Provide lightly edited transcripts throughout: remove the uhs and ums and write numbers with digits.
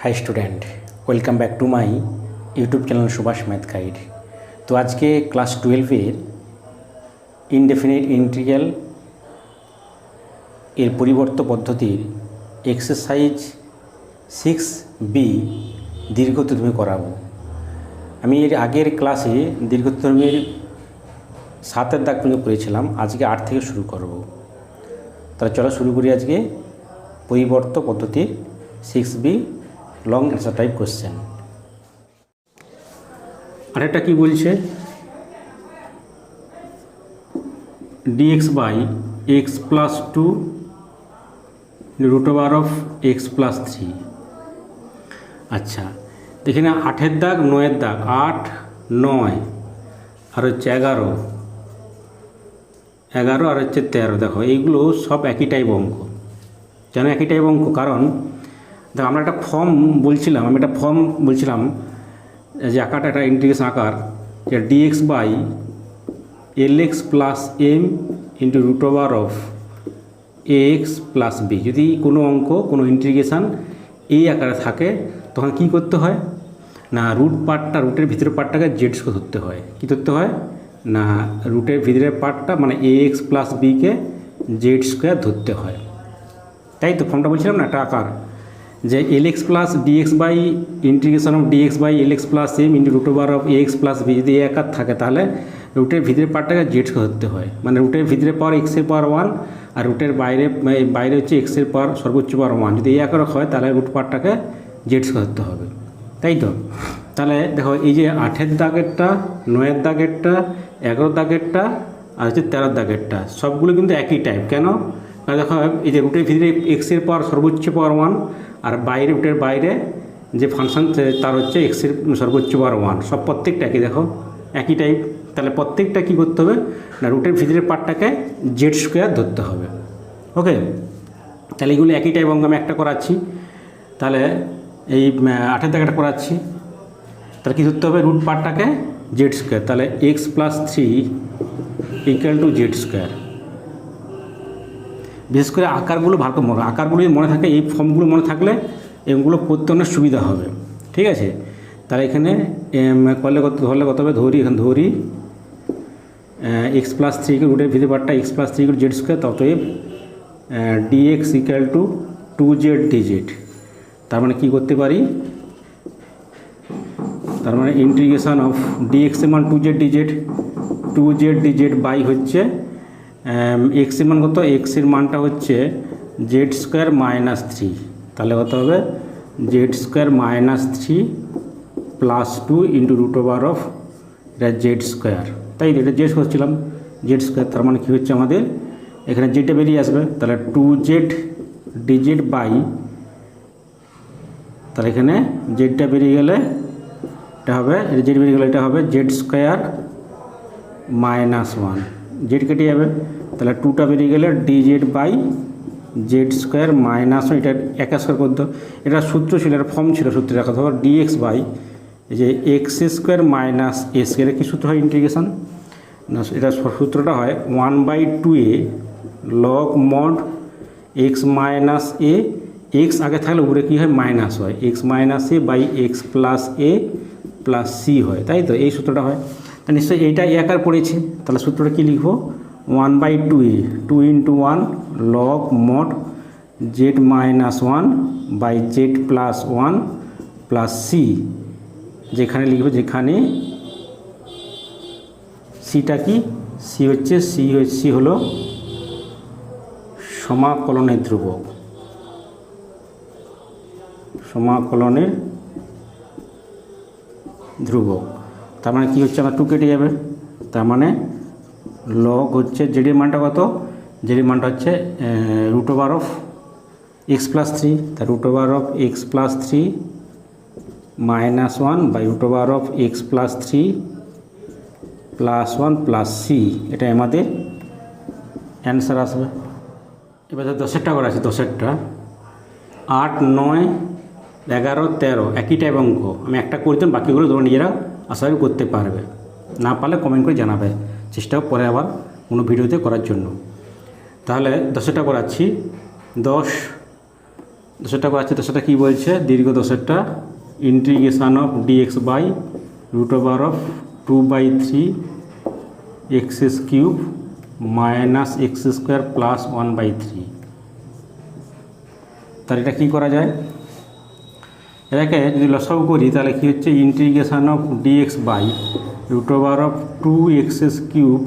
High student welcome back to my YouTube channel Subhash math guide. तो आज के class 12 indefinite integral एर परिवर्त पद्धतिर एक्सारसाइज 6B दीर्घतर्मी कराबो। आमी एर आगेर क्लासे दीर्घतर्मीर 7 दाग पर्यन्त पढ़ेछिलाम, आज के 8 থেকে शुरू करब। ताहले चलो शुरू करी आज के परिवर्त पद्धतिर 6B long answer type question. आरेकटा कि बोलछे dx by x plus 2 root over of x plus 3। अच्छा देखिए 8 दाग 9 दाग 8 9 और हे 11 11 और हे 13। देखो এইগুলো सब एक ही टाइप अंक। কেন एक ही टाइप अंक? कारण देखो আমরা একটা ফর্ম বলছিলাম, আমি একটা ফর্ম বলছিলাম যে আকারটা একটা ইন্টিগ্রেশন আকার, যে dx by lx plus m into root over of ax plus b। যদি কোনো অঙ্ক কোনো ইন্টিগ্রেশন এই আকারে থাকে তখন কি করতে হয় না, রুটের ভিতরের পার্টটাকে জেড স্কোয়ার ধরতে হয়। কী ধরতে হয় না, রুটের ভিতরের পার্টটা মানে ax প্লাস b কে জেড স্কোয়ার ধরতে হয়। তাই তো ফর্মটা বলছিলাম না একটা আকার, যে lx plus dx by integration of dx by lx plus m into root over of ax plus b। যদি এই আকার থাকে তাহলে রুটের ভিতরের পার্টটাকে জেড স্কোয়ার ধরতে হয়। মানে রুটের ভিতরে পাওয়ার এক্সের পাওয়ার 1 আর রুটের বাইরে হচ্ছে এক্সের পাওয়ার সর্বোচ্চ পাওয়ার 1। যদি এই আকার হয় তাহলে রুট পার্টটাকে জেড স্কোয়ার ধরতে হবে। তাই তো তাহলে দেখো এই যে 8 দাগেরটা 9 দাগেরটা 11 দাগেরটা আর হচ্ছে 13 দাগেরটা সবগুলো কিন্তু একই টাইপ। কেন? দেখো এই যে রুটের ভিতরে এক্সের পাওয়ার সর্বোচ্চ পাওয়ার 1 আর বাইরে রুটের বাইরে যে ফাংশন তার হচ্ছে এক্সের সর্বোচ্চ পাওয়ার 1, সব প্রত্যেকটা একই। দেখো একই টাইপ, তাহলে প্রত্যেকটা কী করতে হবে না, রুটের ভিতরের পার্টটাকে জেড স্কোয়ার ধরতে হবে। ওকে, তাহলে এগুলো একই টাইপ অঙ্ক আমি একটা করাচ্ছি। তাহলে এই 8 দাগ একটা করাচ্ছি, তাহলে কী ধরতে হবে, রুট পার্টটাকে জেড স্কোয়ার। তাহলে x plus 3 equal to Z square. বিশেষ করে আকারগুলো ভালো মনে, আকারগুলো মনে থাকে, এই ফর্মগুলো মনে থাকলে এগুলো করতে অনেক সুবিধা হবে। ঠিক আছে, তাহলে এখানে ধরলে কত হবে, ধরি এখানে ধরি এক্স প্লাস 3 রুটের ভিতরে পার্টটা এক্স প্লাস 3 জেড স্কোয়ার, ততএব dx equal to 2z dz। তার মানে কী করতে পারি, তার মানে ইন্টিগ্রেশন অফ ডিএক্স এর মান 2z dz বাই হচ্ছে এক্স এর মান কত, এক্স এর মানটা হচ্ছে জেড স্কোয়ার মাইনাস 3। তাহলে কত হবে Z square minus 3 plus 2 into root over of এটা জেড স্কোয়ার। তাই এটা জেড করছিলাম জেড স্কোয়ার, তার মানে কী হচ্ছে আমাদের এখানে জেডটা বেরিয়ে আসবে। তাহলে 2z dz বাই, তাহলে এখানে জেডটা বেরিয়ে গেলে এটা হবে, জেড বেরিয়ে গেলে এটা হবে জেড স্কোয়ার মাইনাস 1, জেড কেটে যাবে। তাহলে 2টা বেরিয়ে গেলে dz by Z square minus 1, এটা একা স্কোয়ার করতে। এটা সূত্র ছিল, এটা ফর্ম ছিল, সূত্রে রাখা হবে dx বাই এই যে x square minus a square. কী সূত্র হয় ইন্টিগ্রেশন না, এটা সূত্রটা হয় 1/2a log mod x minus a. X আগে থাকলে উপরে কী হয় মাইনাস হয়, x minus A by x plus A plus c হয়। তাই তো এই সূত্রটা হয়। তা নিশ্চয়ই এইটা আকার পড়েছে, তাহলে সূত্রটা কী লিখবো, 1/2a 2 × 1 log mod Z minus 1 by Z plus 1 plus C. যেখানে লিখবো, যেখানে সিটা কি, সি হলো সমাকলনের ধ্রুবক, সমাকলনের ধ্রুবক। তার মানে কী হচ্ছে, আমার 2 কেটে যাবে, তার মানে লগ হচ্ছে জেডের মানটা কত, জেডের মানটা হচ্ছে root over of X plus 3। তা root over of X plus 3 minus 1 by root over of X plus 3 plus 1 plus C. এটা আমাদের অ্যান্সার আসবে। এবার 10টা করা আছে, 10টা 8 9 11 13 একই টাইপ অঙ্ক। আমি একটা করে দিলাম, বাকিগুলো তোমরা নিজেরা আশা করি করতে পারবে। না পারলে কমেন্ট করে জানাবে, চেষ্টা পরে আবার কোনো ভিডিওতে করার জন্য। তাহলে 10টা করাচ্ছি। 10 দশেরটা করা আছে, দশেরটা কী বলছে, দীর্ঘ দশেরটা integration of dx by root over of 2/3 x cube minus x square plus 1/3। তাহলে এটা কী করা যায়, এটাকে যদি লসাগু করি তাহলে কী হচ্ছে, integration of dx by root over of 2x cube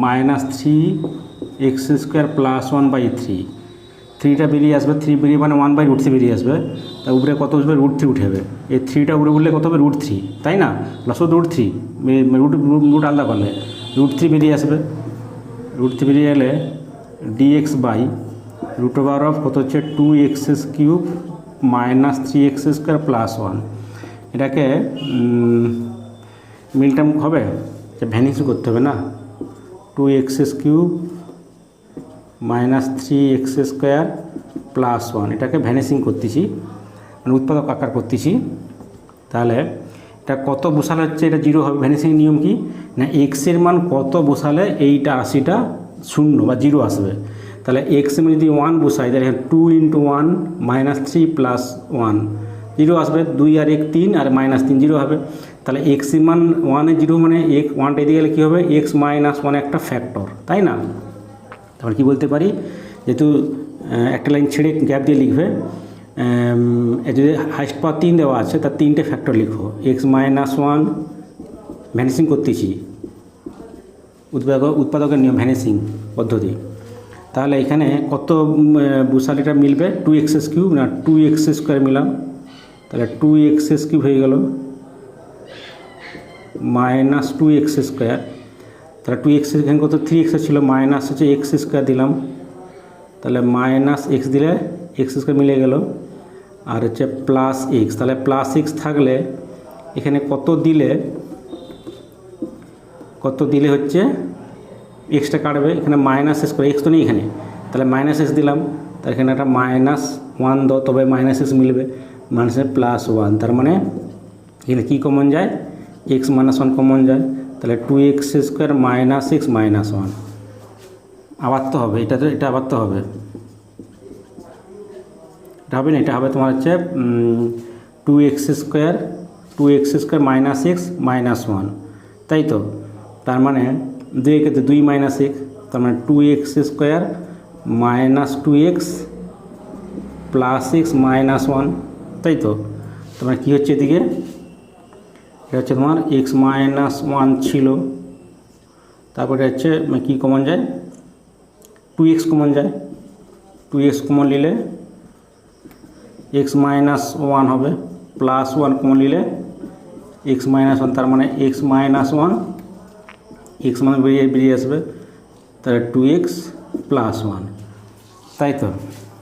minus 3x square plus 1/3। 3টা বেরিয়ে আসবে, 3 বেরিয়ে মানে 1/√3 বেরিয়ে আসবে। তা উপরে কত আসবে, √3 উঠে যাবে। এই 3টা উপরে উঠলে কত হবে, √3, তাই না? লসাগু √3, রুট আলাদা করলে √3 বেরিয়ে আসবে। √3 বেরিয়ে এলে DX by root over of কত হচ্ছে 2x cube minus 3x square plus 1। এটাকে মিল টার্ম হবে, ভ্যানিশিং করতে হবে না। 2x cube minus 3x square plus 1, এটাকে ভ্যানিশিং করতেছি, মানে উৎপাদক আকার করতেছি। তাহলে এটা কত বসালে হচ্ছে এটা 0 হবে, ভ্যানিশিং নিয়ম কি না, এক্সের মান কত বসালে এইটা রাশিটা 0 বা 0 আসবে। তাহলে এক্স এর যদি 1 বসাই তাহলে 2 × 1 মাইনাস 3 প্লাস 1 0 আসবে, 2 আর 1 3 আর মাইনাস 3 0 হবে। তাহলে এক্স এর মান 1-এ 0 মানে 1টা এদিকে গেলে কী হবে, এক্স মাইনাস 1 একটা ফ্যাক্টর, তাই না? তারপর কী বলতে পারি, যেহেতু একটা লাইন ছেড়ে গ্যাপ দিয়ে লিখবে, যদি হাইস্ট পাওয়ার 3 দেওয়া আছে তার 3টে ফ্যাক্টর লিখো, এক্স মাইনাস 1 ভ্যানিশিং করতেছি, উৎপাদকের নিয়ম ভ্যানিশিং পদ্ধতি। তাহলে এখানে কত বসালিটা মিলবে, 2x কিউব না 2x স্কোয়ার মিলাম, তাহলে 2x কিউব হয়ে গেল মাইনাস 2x স্কোয়ার। তাহলে 2x এখানে কত 3x ছিল, মাইনাস হচ্ছে x স্কোয়ার দিলাম, তাহলে মাইনাস x দিলে x স্কোয়ার মিলে গেল, আর হচ্ছে প্লাস x। তাহলে প্লাস x থাকলে এখানে কত দিলে হচ্ছে এক্সটা কাটবে, এখানে মাইনাস এক্স করে, এক্স তো নেই এখানে, তাহলে মাইনাস এক্স দিলাম, তাহলে এখানে একটা মাইনাস 1 দাও, তবে মাইনাস এক্স মিলবে, মাইনাসে প্লাস 1। তার মানে এখানে কী কমন যায়, এক্স মাইনাস 1 কমন যায়। তাহলে 2x square minus x minus 1 আবার তো হবে, এটা আবার তো হবে, এটা হবে না, এটা হবে তোমার হচ্ছে 2x square minus x minus 1, তাই তো? তার মানে 2 ক্ষেত্রে 2 মাইনাস x, তার মানে 2x square minus 2x plus x minus 1, তাই তো? তার মানে কী হচ্ছে এদিকে, এটা হচ্ছে তোমার এক্স মাইনাস 1 ছিল, তারপরে হচ্ছে কী কমন যায়, 2x কমন যায়, 2x কমন নিলে এক্স মাইনাস 1 হবে, প্লাস 1 কমন নিলে এক্স মাইনাস 1, তার মানে এক্স মাইনাস 1 এক্স মানে বেরিয়ে আসবে, তাহলে 2x প্লাস 1, তাই তো?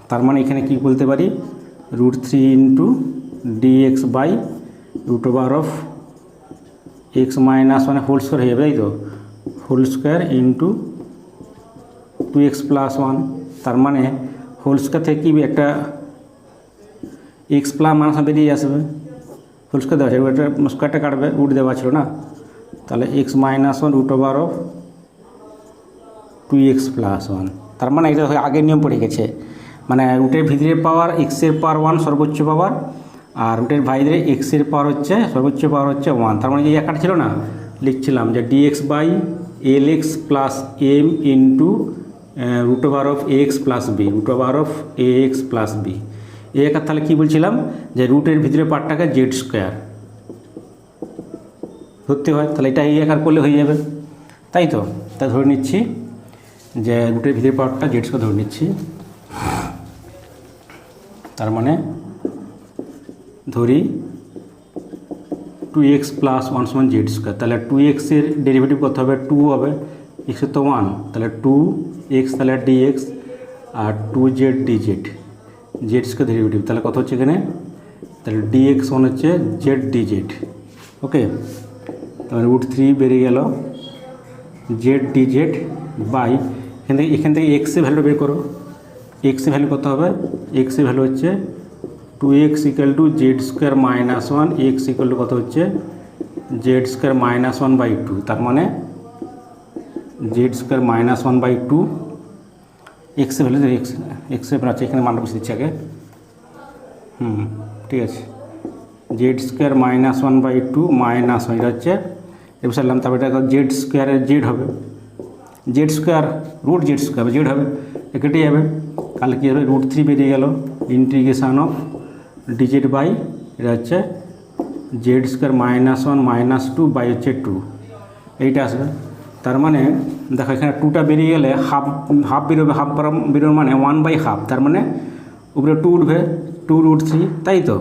তার মানে এখানে কি বলতে পারি, √3 × dx by root over of X minus 1 whole square হয়ে যাবে, তাই তো? Whole square into 2x plus 1। তার মানে হোল স্কোয়ার থেকে কি একটা এক্স প্লাস মাইনাস বেরিয়ে আসবে, হোল স্কোয়ার দেওয়া আছে, ওটা স্কোয়ারটা কাটবে, রুট দেওয়া ছিল না, তাহলে X minus 1 root over of 2x plus 1। তার মানে এটা আগের নিয়ম পড়ে গেছে, মানে রুটের ভিতরে পাওয়ার এক্সের পাওয়ার 1 সর্বোচ্চ পাওয়ার, আর রুটের বাইরে এক্সের পাওয়ার হচ্ছে সর্বোচ্চ পাওয়ার হচ্ছে 1। তার মানে এই আকারটা ছিল না, লিখছিলাম যে dx by lx plus m into root over of ax plus b, root over of ax plus b। এই আকার তাহলে কী বলছিলাম, যে রুটের ভিতরে পার্টটাকে জেড স্কোয়ার ধরতে হয়, তাহলে এটা এই আকার করলে হয়ে যাবে, তাই তো? তাই ধরে নিচ্ছি যে রুটের ভিতরে পার্টটা জেড স্কোয়ার ধরে নিচ্ছি। তার মানে ধরি 2x প্লাস 1 সমান জেড স্কোয়ার, তাহলে 2x এর ডেরিভেটিভ কত হবে, 2 হবে, x তো 1, তাহলে 2x তাহলে dx আর 2z dz, Z square derivative, তাহলে কত হচ্ছে এখানে, তাহলে dx সমান হচ্ছে জেড dz, ওকে? তাহলে √3 বেরিয়ে গেল জেড dz বাই এখান থেকে x এর ভ্যালু বের করো, x এর ভ্যালু কত হবে, x এর ভ্যালু হচ্ছে 2x = Z square minus 1, x = কত হচ্ছে জেড স্কোয়ার মাইনাস 1/2। তার মানে জেড স্কোয়ার মাইনাস 1/2, x এর ভ্যালু x এর ভ্যালু আছে, এখানে মানটা বসে দিচ্ছি আগে, ঠিক আছে, Z square minus one by two minus one, এটা হচ্ছে এবার সারলাম। তারপরে এটা জেড স্কোয়ারের জেড হবে, Z square root Z square Z হবে, কেটে যাবে। তাহলে কী হবে, √3 বেরিয়ে গেল, ইন্টিগ্রেশন অফ ডিজেড বাই এটা হচ্ছে Z square minus one minus two by হচ্ছে 2, এইটা আসবে। তার মানে দেখো এখানে 2টা বেরিয়ে গেলে হাফ হাফ বেরোবে, হাফ বেরোবে মানে 1/2, তার মানে উপরে 2 উঠবে, 2√3, তাই তো।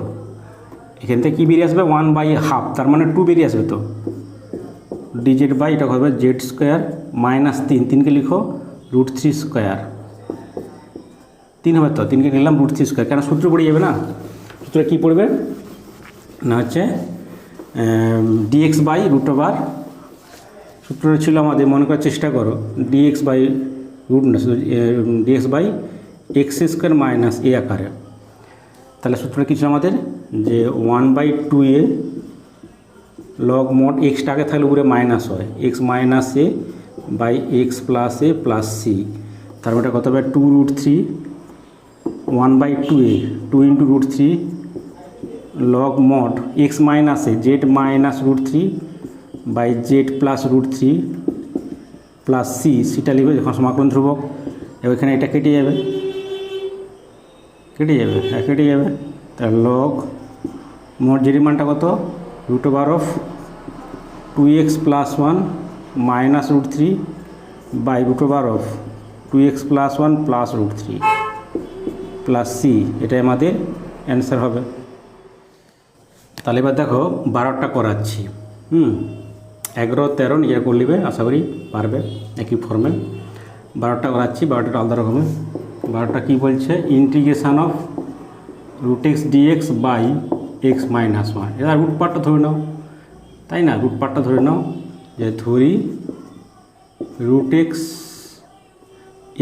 এখান থেকে কী বেরিয়ে আসবে, 1/2, তার মানে 2 বেরিয়ে আসবে। তো ডিজেড বাই এটা হবে জেড স্কোয়ার মাইনাস 3, 3কে লিখো √3 স্কোয়ার, 3 হবে তো, 3কে নিলাম √3 স্কোয়ার, কেন সূত্র পড়ে যাবে না। সূত্রে কী পড়বে না হচ্ছে dx বাই √, সূত্রটা ছিল আমাদের, মনে করার চেষ্টা করো, dx by dx by x square minus a আকারে। তাহলে সূত্রটা কী ছিল আমাদের, যে 1/2a লগ মোট এক্সটা আগে থাকলে উপরে মাইনাস হয়, x minus A by x plus A plus C, তার মানে কত হবে 2√3, 1/2a 2 × √3 log mod x minus A Z minus √3 by Z plus √3 plus C, সিটা লিখবে যখন সমাকলন ধ্রুবক। এবার এখানে এটা কেটে যাবে, কেটে যাবে, তার লগ মোট জেডের মানটা কত, √2x plus 1 minus √3 by √2x plus 1 plus √3 plus C, এটাই আমাদের অ্যান্সার হবে। তাহলে এবার দেখো 12টা করাচ্ছি, 11, 13 নিজেরা করে নেবে, আশা করি পারবে একই ফর্মে। 12টা করাচ্ছি, 12টা আলাদা রকমের। 12টা কী বলছে, integration of √x dx by x minus 1, এবার রুট পার্টটা ধরে নাও, তাই না, রুট পার্টটা ধরে নাও, যে ধরি √x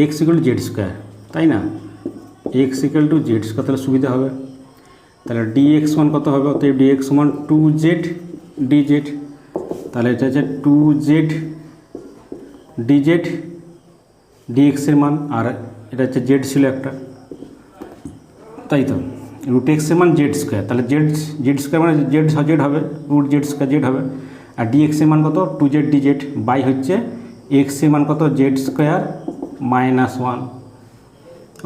x = জেড স্কোয়ার, তাই না, x = জেড স্কোয়ার, তাহলে সুবিধা হবে। তাহলে dx1 কত হবে, অতএব dx1 2z dz, তাহলে এটা হচ্ছে 2z dz dx এর মান, আর এটা হচ্ছে জেড ছিল একটা, তাই তো, √x এর মান জেড স্কোয়ার, তাহলে জেড স্কোয়ার মানে জেড হবে, √z স্কোয়ার জেড হবে, আর dx এর মান কত 2z dz বাই হচ্ছে x এর মান কত জেড স্কোয়ার মাইনাস 1,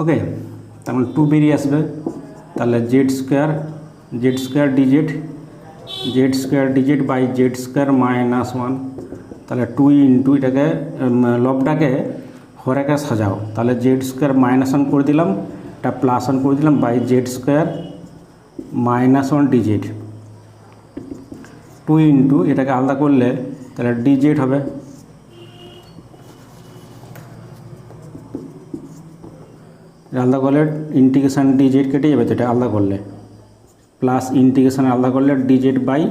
ওকে, তার মানে 2 বেরিয়ে আসবে। তাহলে Z square dz by Z square minus 1, তাহলে 2 × এটাকে লবটাকে হরেকে সাজাও, তাহলে জেড স্কোয়ার মাইনাস 1 করে দিলাম, এটা প্লাস 1 করে দিলাম, by Z square minus 1 dz, 2 × এটাকে আলাদা করলে তাহলে dz হবে, আলাদা করলে ইন্টিগ্রেশন dz কেটে যাবে, তো এটা আলাদা করলে প্লাস ইন্টিগ্রেশন আলাদা করলে dz by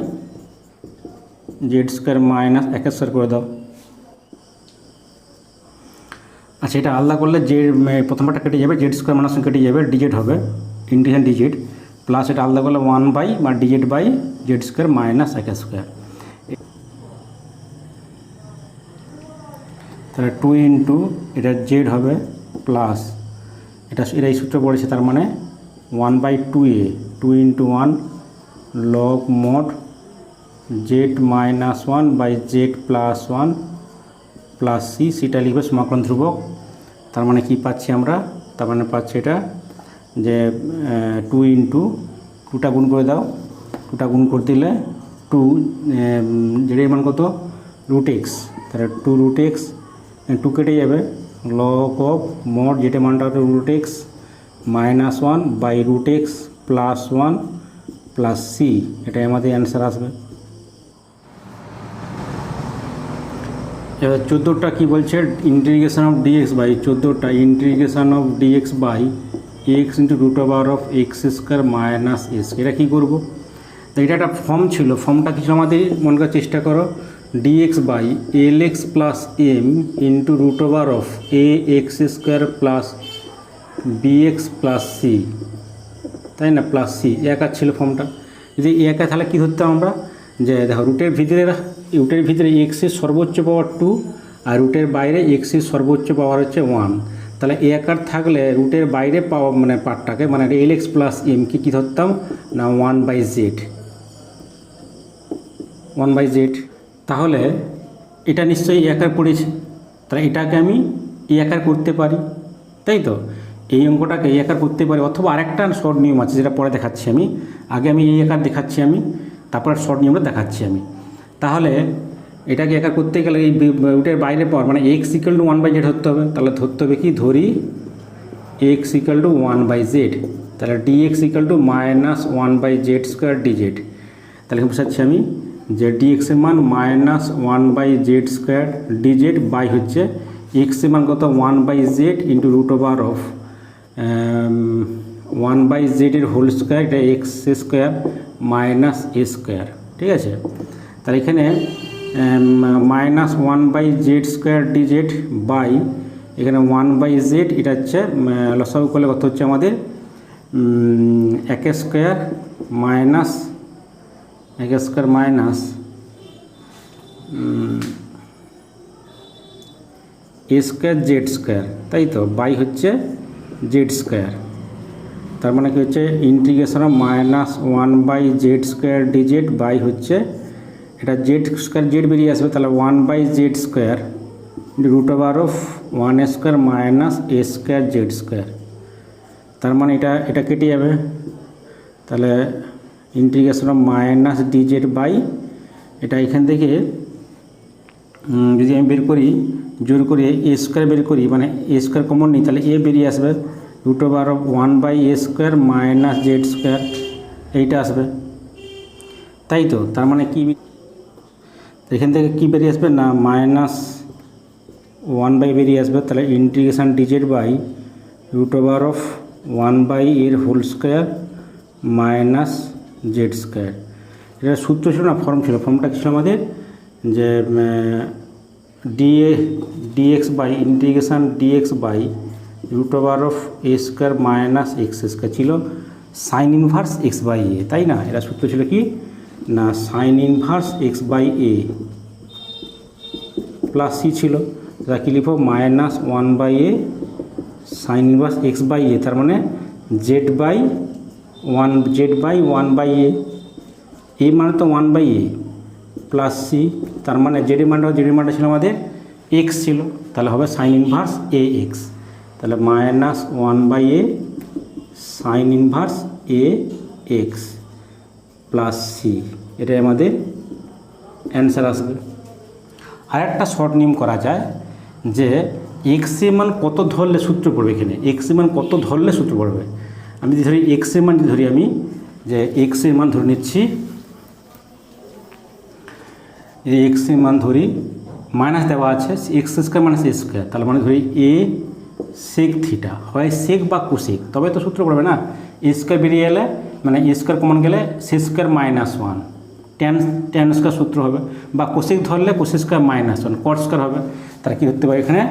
Z square minus 1 করে দাও। আচ্ছা, এটা আলাদা করলে যে প্রথমটা কেটে যাবে, জেড স্কোয়ার মাইনাস কেটে যাবে, dz হবে, ইন্টিগ্রেশন dz প্লাস এটা আলাদা করলে 1 বা dz by Z square minus 1, তাহলে 2 × এটা জেড হবে প্লাস এটাই সূত্র পড়েছে, তার মানে 1/2a 2 × 1 log mod Z minus 1 by Z plus 1 plus C, সিটা লিখবে সমাকলন ধ্রুবক। তার মানে কি পাচ্ছি আমরা, তার মানে পাচ্ছি এটা যে 2 × 2টা গুণ করে দাও, 2টা গুণ করে দিলে 2 জেডের মান কত √x, তাহলে 2√x 2 কেটে যাবে, লগ অফ মোড যেটা মানটা √x minus 1 by √x plus 1 plus C, এটাই আমাদের অ্যান্সার আসবে। এবার 14টা কী বলছে, ইন্টিগ্রেশন অফ dx বাই 14টা integration of dx by x × √x² minus s, এটা কী করবো, তো এটা একটা ফর্ম ছিল, ফর্মটা কিছু আমাদের মনে করার চেষ্টা করো, dx by lx plus m into √ax² plus bx plus c, তাই না, প্লাস সি, একার ছিল ফর্মটা। যদি একা তাহলে কী ধরতাম আমরা, যে দেখো রুটের ভিতরে এক্সের সর্বোচ্চ পাওয়ার 2 আর রুটের বাইরে এক্সের সর্বোচ্চ পাওয়ার হচ্ছে 1, তাহলে এ আকার থাকলে রুটের বাইরে পাওয়া মানে পার্টটাকে মানে এল এক্স প্লাস এম কী ধরতাম না 1/z, 1/z। তাহলে এটা নিশ্চয়ই এ আকার পড়েছে, তাহলে এটাকে আমি এ আকার করতে পারি, তাই তো? এই অঙ্কটাকে এ আকার করতে পারি, অথবা আরেকটা শর্ট নিয়ম আছে যেটা পরে দেখাচ্ছি আমি। আগে আমি এই আকার দেখাচ্ছি আমি, তারপর শর্ট নিয়মটা দেখাচ্ছি আমি। তাহলে এটাকে একার করতে গেলে এই রুটের বাইরে পাওয়ার মানে এক্স ইকুয়াল টু 1/z ধরতে হবে। তাহলে ধরতে হবে কি, ধরি এক্স ইকুয়াল টু 1/z, তাহলে DX equal to minus 1/z² dz। তাহলে বোঝাচ্ছি আমি যে ডিএক্সের মান মাইনাস 1/z² dz বাই হচ্ছে এক্সের মান কত 1/z into root over of 1/z এর হোল স্কোয়ার, এটা x square minus a square, ঠিক আছে? তাহলে এখানে মাইনাস 1/z² dz বাই এখানে 1/z, এটা হচ্ছে লসাগু করলে কত হচ্ছে আমাদের x² মাইনাস a² z², তাই তো, বাই হচ্ছে z²। তার মানে কি হচ্ছে integration of minus 1/z² dz by হচ্ছে এটা z² বেরিয়ে আসবে, তাহলে 1/z² root over of 1² minus a² z²। তার মানে এটা কেটে যাবে, তাহলে integration of minus dz by এটা এখান থেকে যদি আমি বের করি, জোর করে a² বের করি, মানে a² কমন নিই, তাহলে a বেরিয়ে আসবে root over of 1/a² minus z², এইটা আসবে, তাই তো? তার মানে কি এখান থেকে কি বেরিয়ে আসবে না মাইনাস 1 বেরিয়ে আসবে, তাহলে integration dz by root over of 1 এর হোল স্কোয়ার মাইনাস z²। এটা সূত্র ছিল না, ফর্ম ছিল। ফর্মটা ছিল আমাদের যে dx by integration dx by root over of a² minus x² ছিল সাইন ইনভার্স x/a, তাই না? এটা সূত্র ছিল কি না sign inverse x/a plus C ছিল, যা কি লিখব minus 1/a sine inverse x/a, তার মানে z/1/a, এ মানে তো 1/a প্লাস সি, তার মানে জেডের মানটা ছিল আমাদের এক্স ছিল, তাহলে হবে সাইন ইনভার্স এ এক্স, তাহলে minus 1/a sine inverse A X plus C, এটাই আমাদের অ্যান্সার আসবে। আর একটা শর্ট নিয়ম করা যায় যে এক্সের মান কত ধরলে সূত্র পড়বে, এখানে এক্সের মান কত ধরলে সূত্র পড়বে। আমি যদি ধরি এক্সের মান ধরি, আমি যে এক্সের মান ধরে নিচ্ছি, এই এক্সের মান ধরি মাইনাস দেওয়া আছে x² মাইনাস a², তাহলে মানে ধরি a সেক থিটা, হয় সেক বা কোসেক, তবে তো সূত্র পড়বে না। a² বেরিয়ে এলে মানে a² কমন গেলে c² মাইনাস 1 tan² সূত্র হবে, বা কোসেক ধরলে cos² মাইনাস 1 cot² হবে। তারা কী করতে পারে, এখানে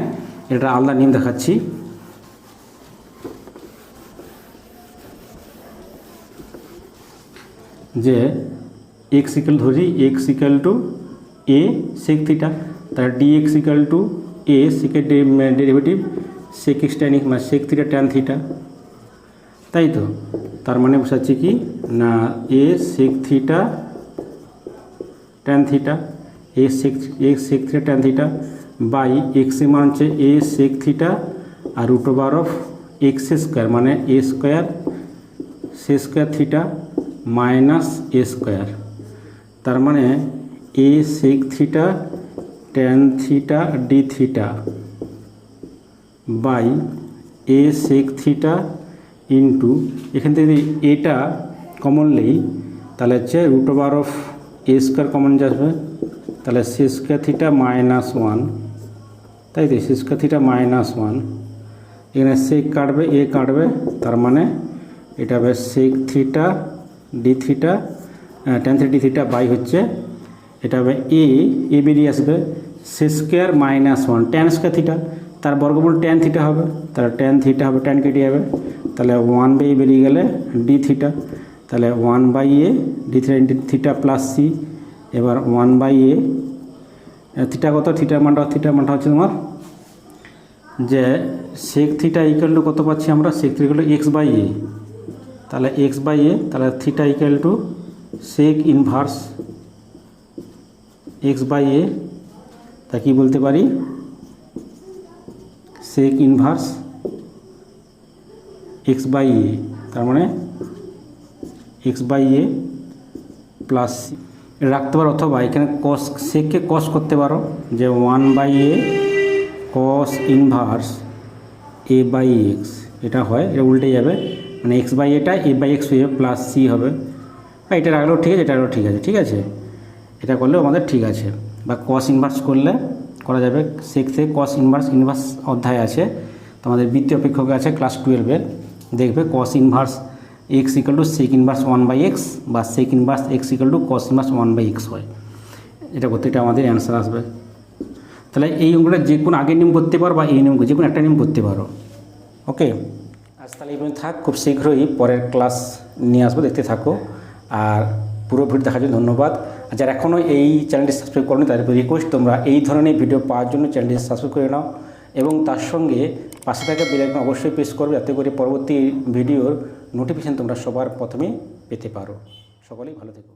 এটা আলাদা নিয়ম দেখাচ্ছি। যে x ধরি x = a sec থিটা, তাহলে dx = a সেকের derivative sec x tan x মানে sec থিটা tan থিটা, তাই তো? তার মানে বোঝাচ্ছি কি না a sec theta tan theta, a sec theta tan theta by x এর মান হচ্ছে a sec থিটা আর রুট ওভার অফ x² মানে a² sec² theta minus a², তার মানে a sec theta tan theta d theta by a sec theta into এখান থেকে যদি এটা কমন নেই তাহলে হচ্ছে root over of a² common আসবে, তাহলে sec² থিটা মাইনাস 1, তাই তো sec² থিটা মাইনাস 1, এখানে sec কাটবে a কাটবে, তার মানে এটা হবে sec theta d theta tan theta d theta by হচ্ছে এটা হবে a বেরিয়ে আসবে sec² মাইনাস 1 tan² থিটা, তার বর্গমূল tan থিটা হবে, তাহলে tan থিটা হবে tan কেটে যাবে, তাহলে 1/a বেরিয়ে গেলে d থিটা, তাহলে 1/a d theta plus C, এবার 1/a থিটা কত, থিটার মানটা হচ্ছে তোমার যে সেক থিটা ইকুয়াল টু কত পাচ্ছি আমরা, sec theta equal to x by a, তাহলে এক্স বাই এ, তাহলে theta equal to sec inverse x by a, তা কী বলতে পারি, sec inverse x by a, তার মানে এক্স বাই এ প্লাস রাখতে পারো, অথবা এখানে কস সেককে কস করতে পারো, যে 1/a cos inverse A by X, এটা হয়, এটা উল্টে যাবে, মানে এক্স বাই এটা এ বাই এক্স হয়ে প্লাস সি হবে, বা এটা রাখলেও ঠিক আছে, এটা রাখলেও ঠিক আছে, ঠিক আছে, এটা করলেও আমাদের ঠিক আছে। বা কস ইনভার্স করলে করা যাবে, সেক্সে কস ইনভার্স অধ্যায় আছে, তো আমাদের বৃত্তীয় অপেক্ষকে আছে ক্লাস 12-এর, দেখবে cos inverse X equal to sec inverse 1/x বা sec inverse X equal to cos inverse 1/x হয়, এটা করতে এটা আমাদের অ্যান্সার আসবে। তাহলে এই অঙ্কটা যে কোনো আগের নিয়ম করতে পারো বা এই নিয়ম যে কোনো একটা নিয়ম করতে পারো। ওকে, আজ তাহলে এই থাক, খুব শীঘ্রই পরের ক্লাস নিয়ে আসবো, দেখতে থাকো। আর পুরো ভিডিও দেখার জন্য ধন্যবাদ। আর যারা এখনও এই চ্যানেলটি সাবস্ক্রাইব করোনি তাদের রিকোয়েস্ট, তোমরা এই ধরনের ভিডিও পাওয়ার জন্য চ্যানেলটি সাবস্ক্রাইব করে নাও এবং তার সঙ্গে পাশে থাকা বেল আইকন অবশ্যই প্রেস করবে, যাতে করে পরবর্তী ভিডিওর নোটিফিকেশান তোমরা সবার প্রথমে পেতে পারো। সকলেই ভালো থেকো।